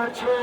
मर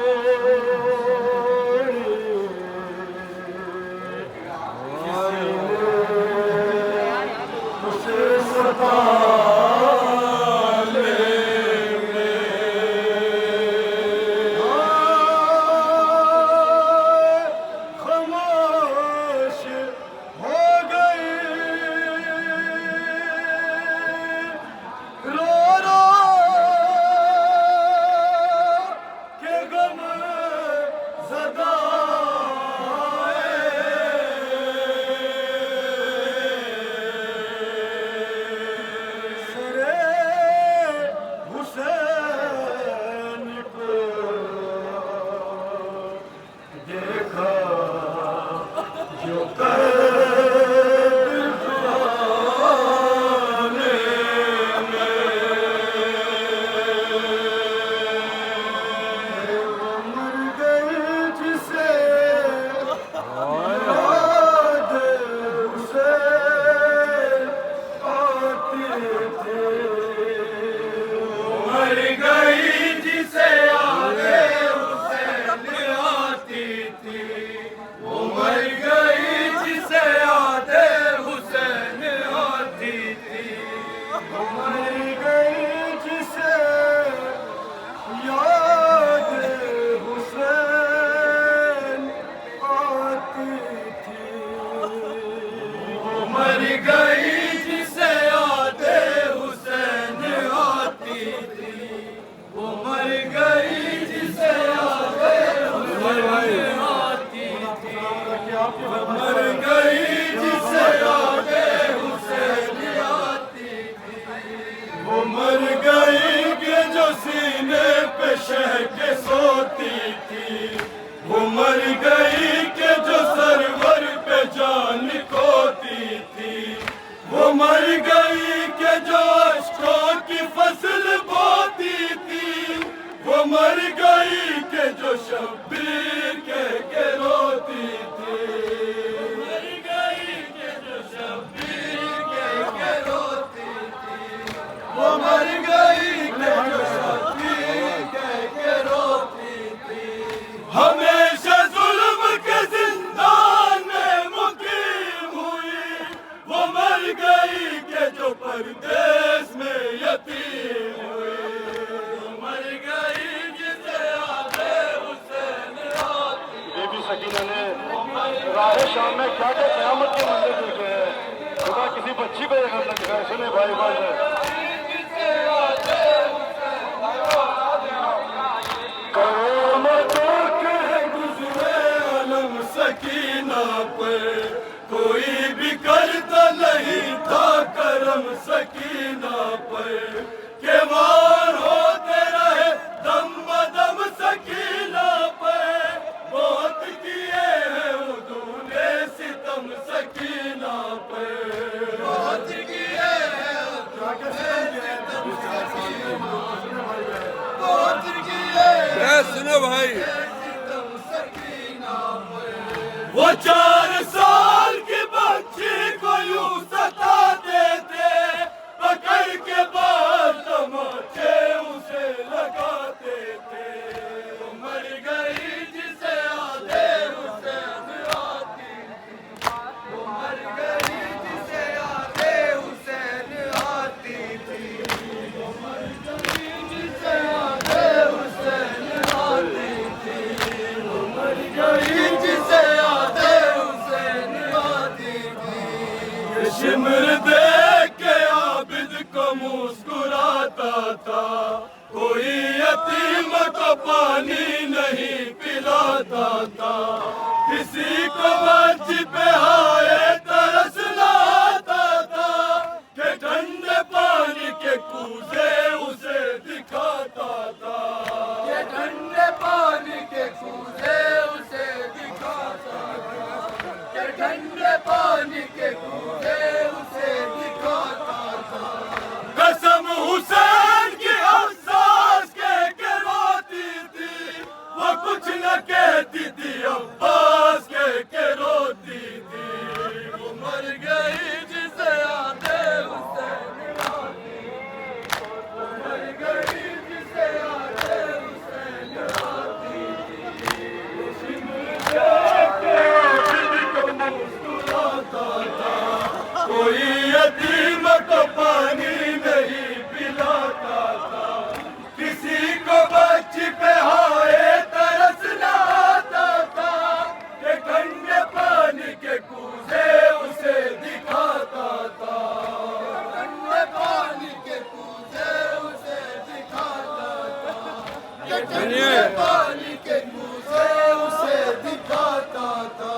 पानी के मुंह से उसे दिखाता था।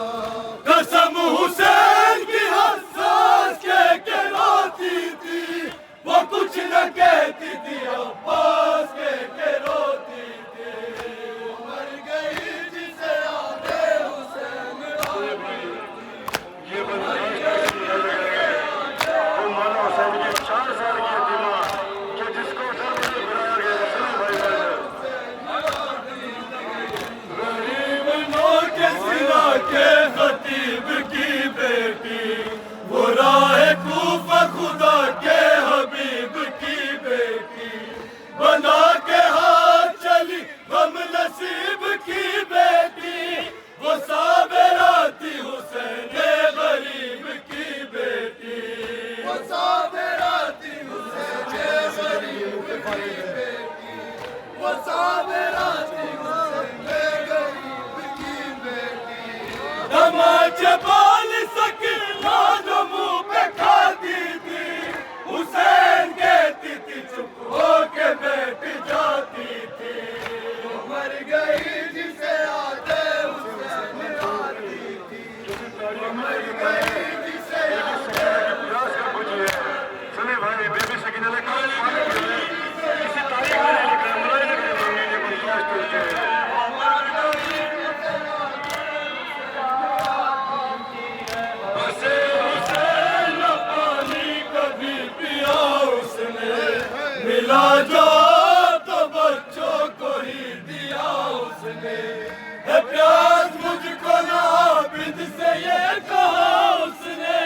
कसम हुसैन की हसास के रोती थी, वो कुछ न कहती थी, अब्बास के रोती थी। मर गई जिसे आगे हुसैन ये मौलाना हुसैन के 4 साल की दिमाग कि जिसको गिराया गया गरीब नौर के सिरा के खतीब की बेटी, वो राह कूफा खुदा के हबीब की बेटी, बना के हाथ चली गम नसीब की बेटी, वो साबरा थी हुसैन गरीब की बेटी, वो साबरा थी हुसैन गरीब की बेटी, वो साबरा थी हुसैन गरीब की बेटी। तमाचे बाल सकीना जो मुंह पे खाती थी, हुसैन कहती थी चुप होके बैठ जाती थी। वो मर गई जिसे आते हुसैन आती थी, वो मर गई जिसे आते। सुने भाई बेबी सकीना ने कहा किसी तारीख में नहीं लिखा, मुलायम नहीं मिला जो तो बच्चों को ही दिया उसने, है प्यार मुझको नाबिद से ये कहा उसने,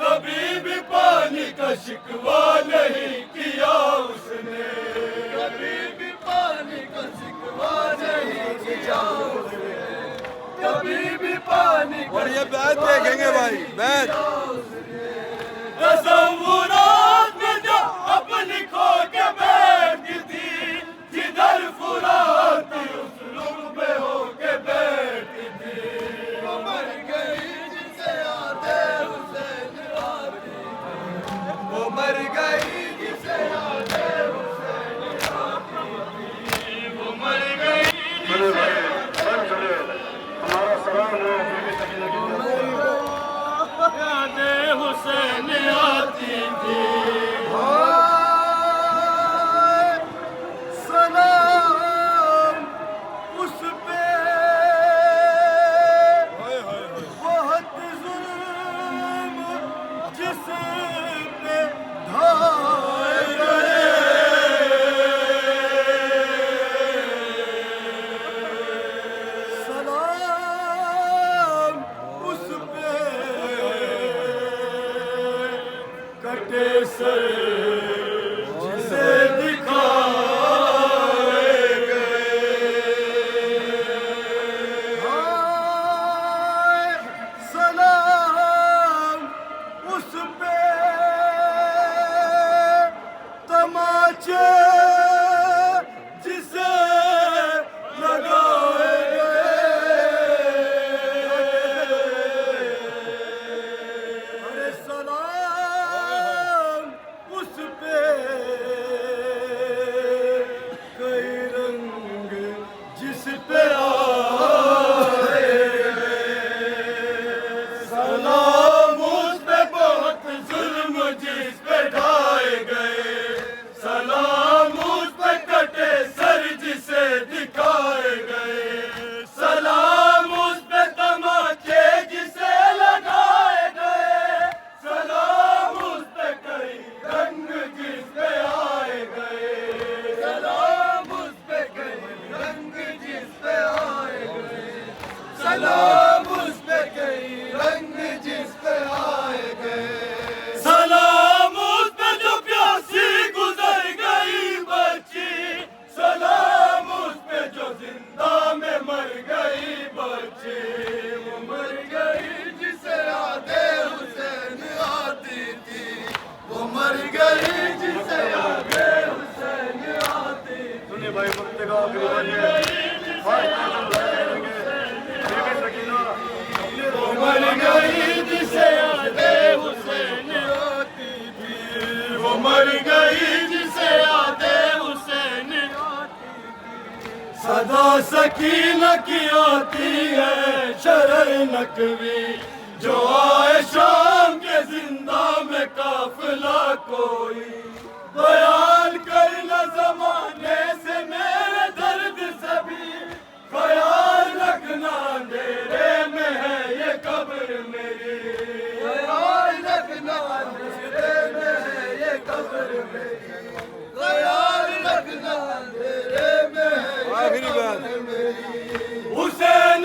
कभी भी पानी का शिकवा नहीं किया उसने, कभी भी पानी का शिकवा नहीं किया उसने, कभी भी पानी का। और ये बैत देखेंगे भाई, बैत तसव्वुरात में जो अपनी खो के बैठती थी, जिधर फुरात उस लुक में होके बैठती थी। वो मर गई जिसे आते हुसैन आती थी, वो मर गई जिसे आते हुसैन आती थी, वो मर गई जिसे हमारा सलाम हो बीबी सकीना की याद हुसैन आती थी। सलाम उस पे बहुत जुल्म जिस पे ढाए गए, सलाम उस पे कटे सर जिसे दिखाए गए। हाय सलाम उस पे तमाचे जिसे लगाए गए। अरे सलाम उस पे कई रंग जिस पे आए गए, सलाम उस पे बहुत जुल्म जिस पे ढाए गए, सलाम उस पे कटे सर जिसे दिखाए गए, सलाम उस पे तमाचे जिसे लगाए गए, सलाम उस पे कई रंग जिस पे आए गए, सलाम उस पे कई रंग जिस पे आए गए, सलाम उस पे कई रंग जिस पे आए गए, सलाम उस पे जो प्यासी गुजर गई बच्ची, सलाम उस पे जो जिंदा में मर गई बच्ची। वो मर गई जिसे आते हुसैन आती थी, वो मर गई जिसे आगे हुसैन आती थी। सुनिए भाई वक्त का आखिरी बात है, बीबी सकीना वो मर गई जिसे आगे हुसैन आती थी, वो मर गई जिसे आगे हुसैन आती थी। सदा सकीना की आती है शरर नकवी, जो आए शाम के जिंदा में काफिला कोई। बयान करना जमाने से मेरे दर्द सभी, ख्याल रखना अंधेरे में है ये कब्र मेरी, ख्याल रखना अंधेरे में है ये कब्र मेरी, ख्याल रखना अंधेरे में है ये कब्र मेरी। हुसैन